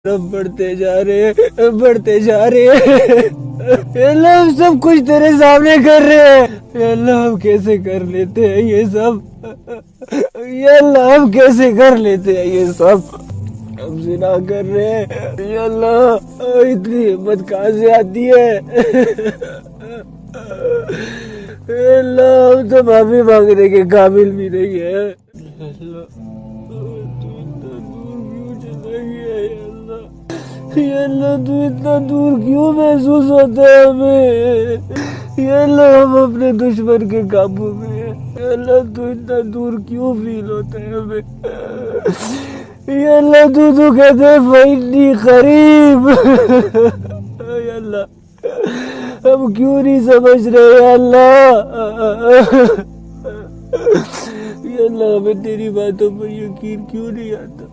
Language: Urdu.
اب بڑھتے جا رہے اللہ ہم سب کچھ تیرے سامنے کر رہے ہیں. اللہ ہم کیسے کر لیتے ہیں یہ سب؟ اللہ ہم کیسے کر لیتے ہیں یہ سب؟ ہم زنا کر رہے ہیں. اللہ اتنی ہمت کہاں سے آتی ہے؟ اللہ ہم تو معافی مانگنے کے قابل بھی نہیں ہے. اللہ یا اللہ تو اتنا دور کیوں محسوس ہوتا ہے ہمیں؟ یا اللہ ہم اپنے دشمن کے قابو میں ہیں. یا اللہ تو اتنا دور کیوں فیل ہوتا ہے ہمیں؟ یا اللہ تو کہتے ہیں فإنی قریب. یا اللہ ہم کیوں نہیں سمجھ رہے یا اللہ؟ یا اللہ ہمیں تیری باتوں پر یقین کیوں نہیں آتا؟